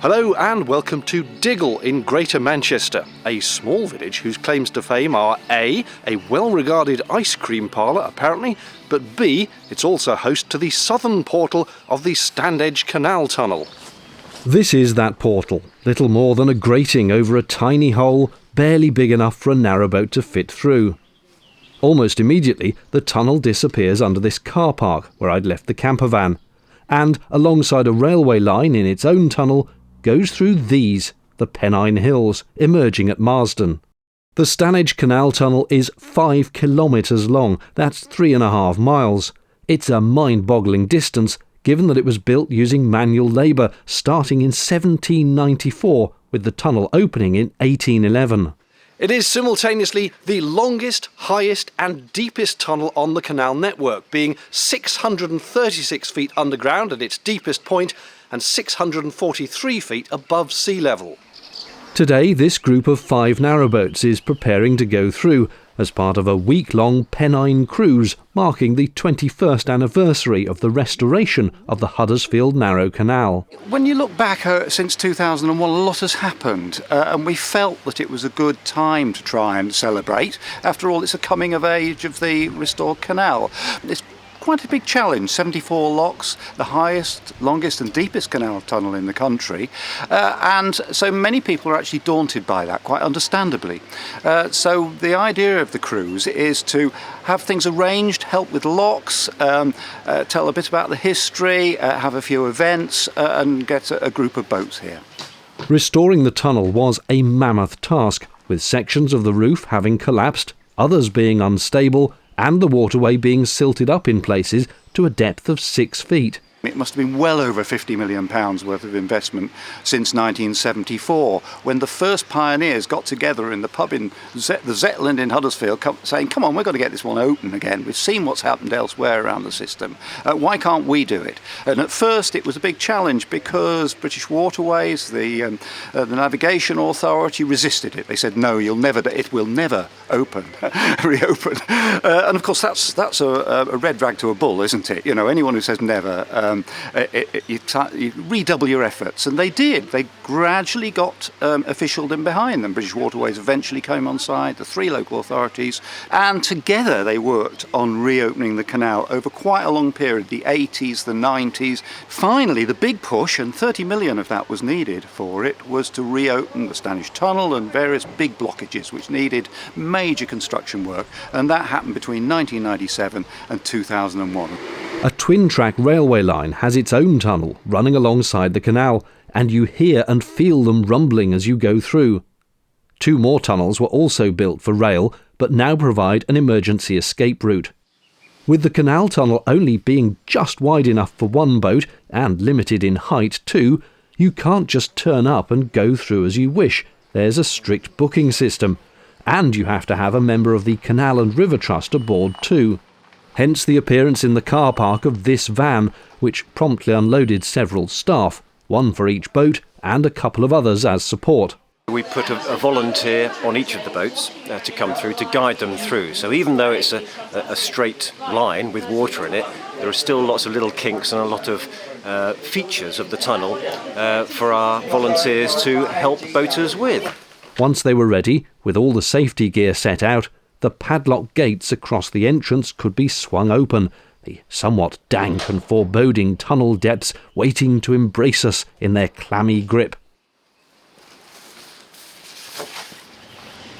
Hello and welcome to Diggle in Greater Manchester, a small village whose claims to fame are A, a well-regarded ice cream parlour apparently, but B, it's also host to the southern portal of the Standedge Canal Tunnel. This is that portal, little more than a grating over a tiny hole, barely big enough for a narrowboat to fit through. Almost immediately, the tunnel disappears under this car park where I'd left the camper van, and alongside a railway line in its own tunnel, goes through these, the Pennine Hills, emerging at Marsden. The Standedge Canal Tunnel is 5 kilometres long, that's 3.5 miles. It's a mind-boggling distance, given that it was built using manual labour, starting in 1794, with the tunnel opening in 1811. It is simultaneously the longest, highest and deepest tunnel on the canal network, being 636 feet underground at its deepest point and 643 feet above sea level. Today, this group of 5 narrowboats is preparing to go through as part of a week-long Pennine cruise marking the 21st anniversary of the restoration of the Huddersfield Narrow Canal. When you look back since 2001, a lot has happened, and we felt that it was a good time to try and celebrate. After all, it's a coming of age of the restored canal. It's quite a big challenge, 74 locks, the highest, longest and deepest canal tunnel in the country, and so many people are actually daunted by that, quite understandably. So the idea of the cruise is to have things arranged, help with locks, tell a bit about the history, have a few events, and get a group of boats here. Restoring the tunnel was a mammoth task, with sections of the roof having collapsed, others being unstable, and the waterway being silted up in places to a depth of 6 feet. It must have been well over £50 million worth of investment since 1974, when the first pioneers got together in the pub in the Zetland in Huddersfield, saying, come on, we've got to get this one open again. We've seen what's happened elsewhere around the system. Why can't we do it? And at first it was a big challenge because British Waterways, the Navigation Authority, resisted it. They said, no, it will never reopen. And of course that's a red rag to a bull, isn't it? You know, anyone who says never, you redouble your efforts, and they did. They gradually got officialdom behind them. British Waterways eventually came on side, the 3 local authorities, and together they worked on reopening the canal over quite a long period, the 80s, the 90s. Finally, the big push, and 30 million of that was needed for it, was to reopen the Standedge Tunnel and various big blockages which needed major construction work, and that happened between 1997 and 2001. A twin-track railway line has its own tunnel running alongside the canal, and you hear and feel them rumbling as you go through. 2 more tunnels were also built for rail, but now provide an emergency escape route. With the canal tunnel only being just wide enough for 1 boat, and limited in height too, you can't just turn up and go through as you wish. There's a strict booking system, and you have to have a member of the Canal and River Trust aboard too. Hence the appearance in the car park of this van, which promptly unloaded several staff, 1 for each boat and a couple of others as support. We put a volunteer on each of the boats to come through, to guide them through. So even though it's a straight line with water in it, there are still lots of little kinks and a lot of features of the tunnel for our volunteers to help boaters with. Once they were ready, with all the safety gear set out, the padlock gates across the entrance could be swung open, the somewhat dank and foreboding tunnel depths waiting to embrace us in their clammy grip.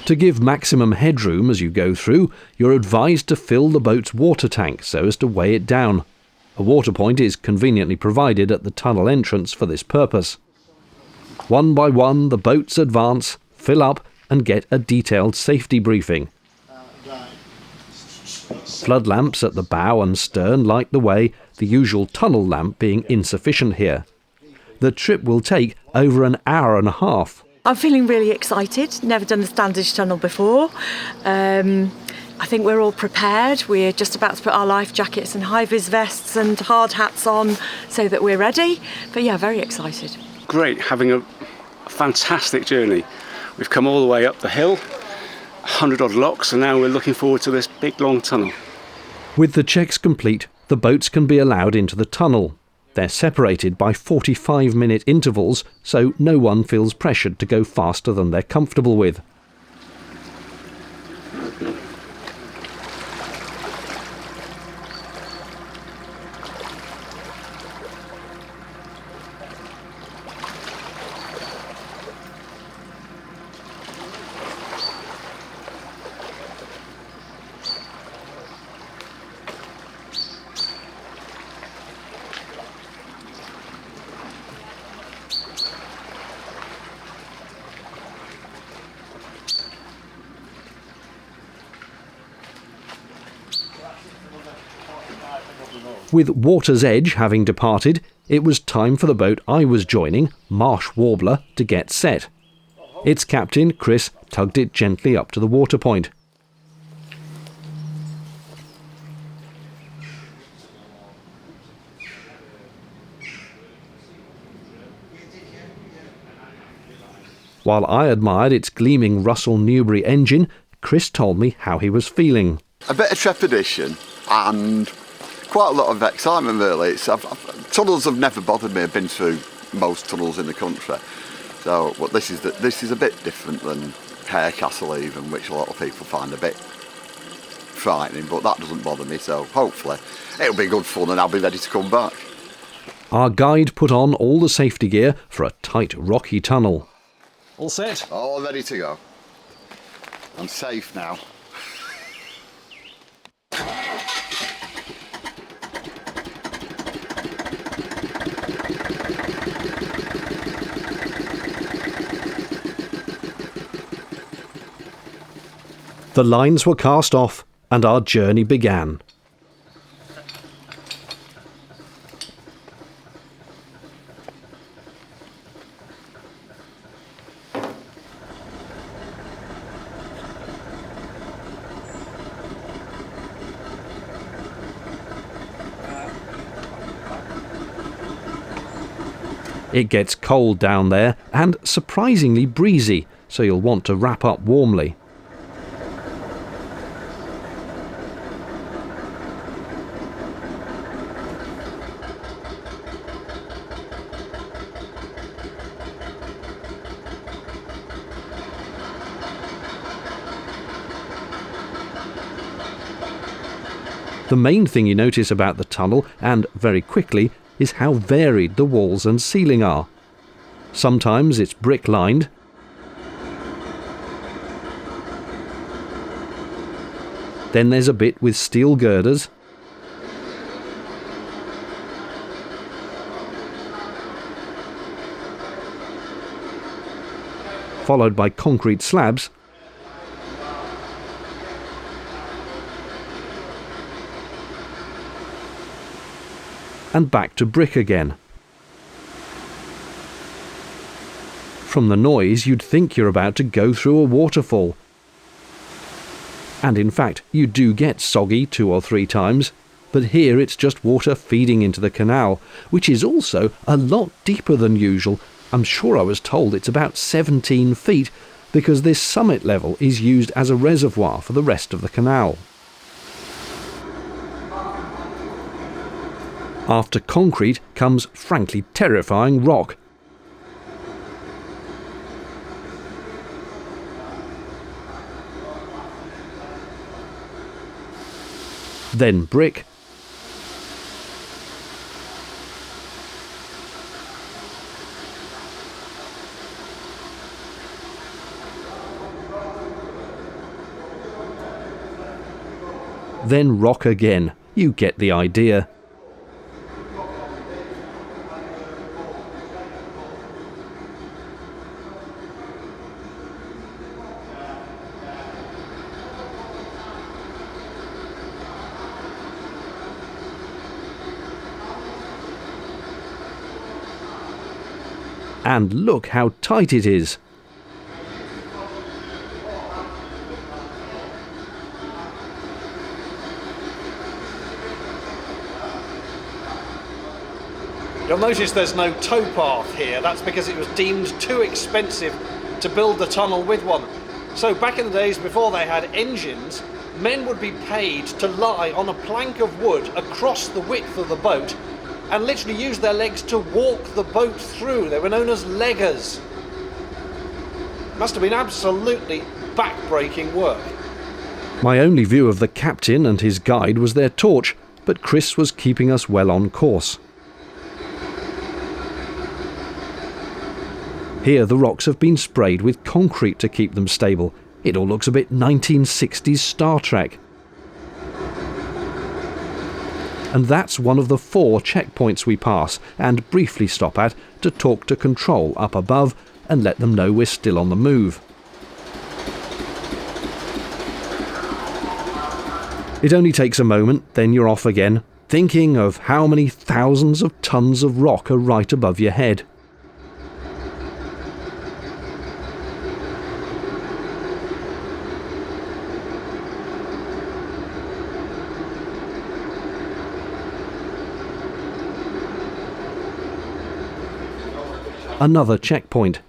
To give maximum headroom as you go through, you're advised to fill the boat's water tank so as to weigh it down. A water point is conveniently provided at the tunnel entrance for this purpose. 1 by 1, the boats advance, fill up and get a detailed safety briefing. Flood lamps at the bow and stern light the way, the usual tunnel lamp being insufficient here. The trip will take over an hour and a half. I'm feeling really excited. Never done the Standedge Tunnel before. I think we're all prepared. We're just about to put our life jackets and high-vis vests and hard hats on so that we're ready. But yeah, very excited. Great, having a fantastic journey. We've come all the way up the hill, 100 odd locks, and now we're looking forward to this big long tunnel. With the checks complete, the boats can be allowed into the tunnel. They're separated by 45-minute intervals, so no one feels pressured to go faster than they're comfortable with. With Water's Edge having departed, it was time for the boat I was joining, Marsh Warbler, to get set. Its captain, Chris, tugged it gently up to the water point. While I admired its gleaming Russell Newbery engine, Chris told me how he was feeling. A bit of trepidation and quite a lot of excitement, really. Tunnels have never bothered me. I've been through most tunnels in the country, but this is a bit different than Hare Castle even, which a lot of people find a bit frightening, but that doesn't bother me, so hopefully it'll be good fun and I'll be ready to come back. Our guide put on all the safety gear for a tight, rocky tunnel. All set? All ready to go. I'm safe now. The lines were cast off and our journey began. It gets cold down there and surprisingly breezy, so you'll want to wrap up warmly. The main thing you notice about the tunnel, and very quickly, is how varied the walls and ceiling are. Sometimes it's brick-lined, then there's a bit with steel girders, followed by concrete slabs, and back to brick again. From the noise, you'd think you're about to go through a waterfall. And in fact, you do get soggy 2 or 3 times, but here it's just water feeding into the canal, which is also a lot deeper than usual. I'm sure I was told it's about 17 feet, because this summit level is used as a reservoir for the rest of the canal. After concrete comes frankly terrifying rock. Then brick. Then rock again. You get the idea. And look how tight it is. You'll notice there's no towpath here. That's because it was deemed too expensive to build the tunnel with one. So back in the days before they had engines, men would be paid to lie on a plank of wood across the width of the boat and literally used their legs to walk the boat through. They were known as leggers. Must have been absolutely back-breaking work. My only view of the captain and his guide was their torch, but Chris was keeping us well on course. Here the rocks have been sprayed with concrete to keep them stable. It all looks a bit 1960s Star Trek. And that's one of the 4 checkpoints we pass and briefly stop at to talk to control up above and let them know we're still on the move. It only takes a moment, then you're off again, thinking of how many thousands of tons of rock are right above your head. Another checkpoint.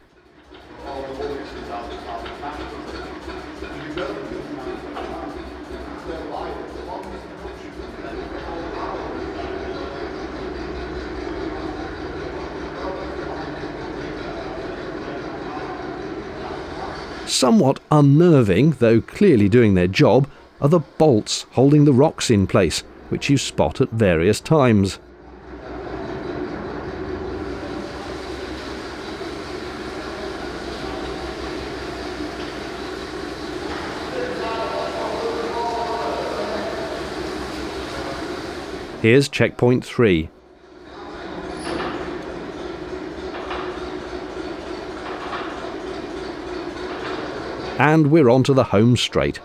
Somewhat unnerving, though clearly doing their job, are the bolts holding the rocks in place, which you spot at various times. Here's checkpoint 3. And we're on to the home straight.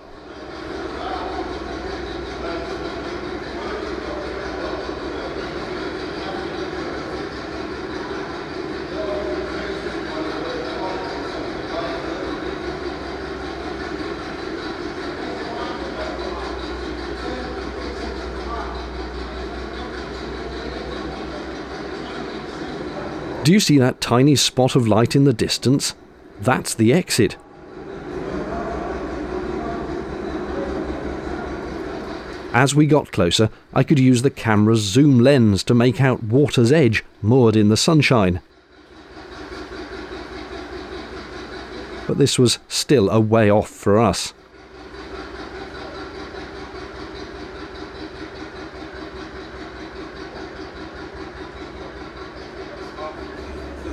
Do you see that tiny spot of light in the distance? That's the exit. As we got closer, I could use the camera's zoom lens to make out water's edge moored in the sunshine. But this was still a way off for us.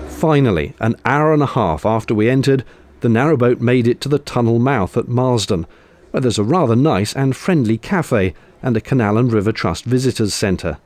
Finally, an hour and a half after we entered, the narrowboat made it to the tunnel mouth at Marsden, where there's a rather nice and friendly cafe and a Canal and River Trust visitors centre.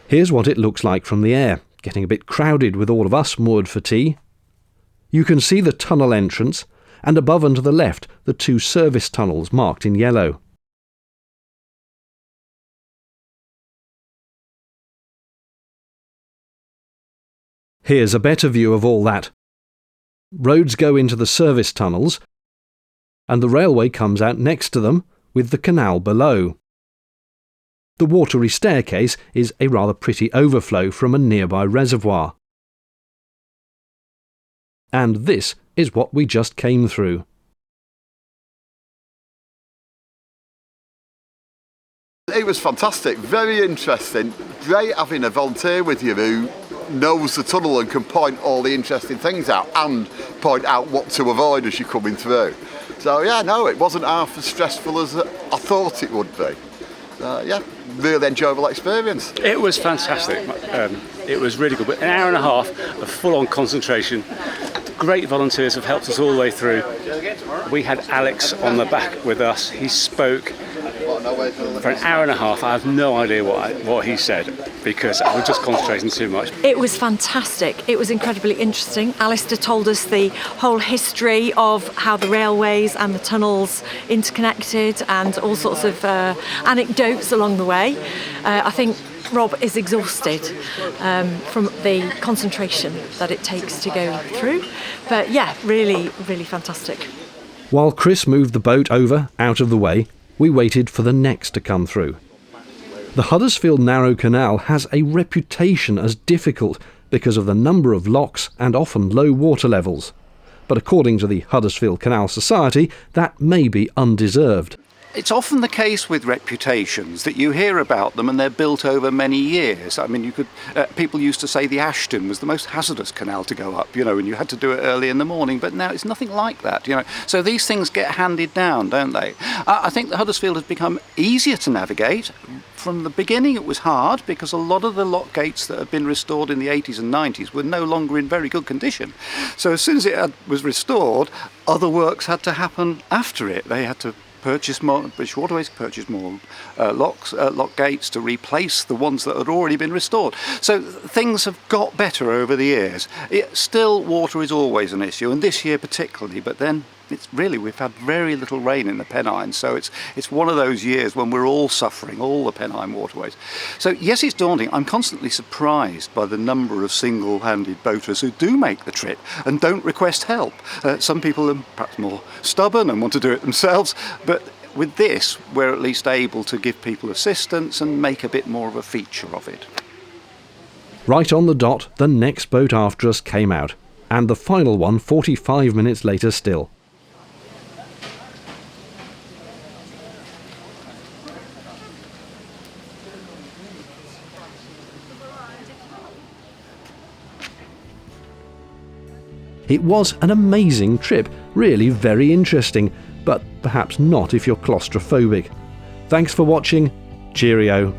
Here's what it looks like from the air, getting a bit crowded with all of us moored for tea. You can see the tunnel entrance, and above and to the left the 2 service tunnels marked in yellow. Here's a better view of all that. Roads go into the service tunnels, and the railway comes out next to them with the canal below. The watery staircase is a rather pretty overflow from a nearby reservoir. And this is what we just came through. It was fantastic, very interesting. Great having a volunteer with you who knows the tunnel and can point all the interesting things out and point out what to avoid as you're coming through. So yeah, no, it wasn't half as stressful as I thought it would be. Yeah, really enjoyable experience. It was fantastic. It was really good. But an hour and a half of full-on concentration. Great volunteers have helped us all the way through. We had Alex on the back with us. He spoke For an hour and a half, I have no idea what he said because I was just concentrating too much. It was fantastic. It was incredibly interesting. Alistair told us the whole history of how the railways and the tunnels interconnected and all sorts of anecdotes along the way. I think Rob is exhausted from the concentration that it takes to go through. But yeah, really, really fantastic. While Chris moved the boat over, out of the way, we waited for the next to come through. The Huddersfield Narrow Canal has a reputation as difficult because of the number of locks and often low water levels. But according to the Huddersfield Canal Society, that may be undeserved. It's often the case with reputations that you hear about them and they're built over many years. I mean, people used to say the Ashton was the most hazardous canal to go up, and you had to do it early in the morning, but now it's nothing like that, So these things get handed down, don't they? I think the Huddersfield has become easier to navigate. From the beginning it was hard because a lot of the lock gates that had been restored in the 80s and 90s were no longer in very good condition. So as soon as it was restored, other works had to happen after it. They had to purchase more, British Waterways purchased more lock gates to replace the ones that had already been restored. So things have got better over the years. Still, water is always an issue, and this year particularly, but then we've had very little rain in the Pennines, so it's one of those years when we're all suffering, all the Pennine waterways. So yes, it's daunting. I'm constantly surprised by the number of single-handed boaters who do make the trip and don't request help. Some people are perhaps more stubborn and want to do it themselves, but with this, we're at least able to give people assistance and make a bit more of a feature of it. Right on the dot, the next boat after us came out, and the final one 45 minutes later still. It was an amazing trip, really very interesting, but perhaps not if you're claustrophobic. Thanks for watching. Cheerio.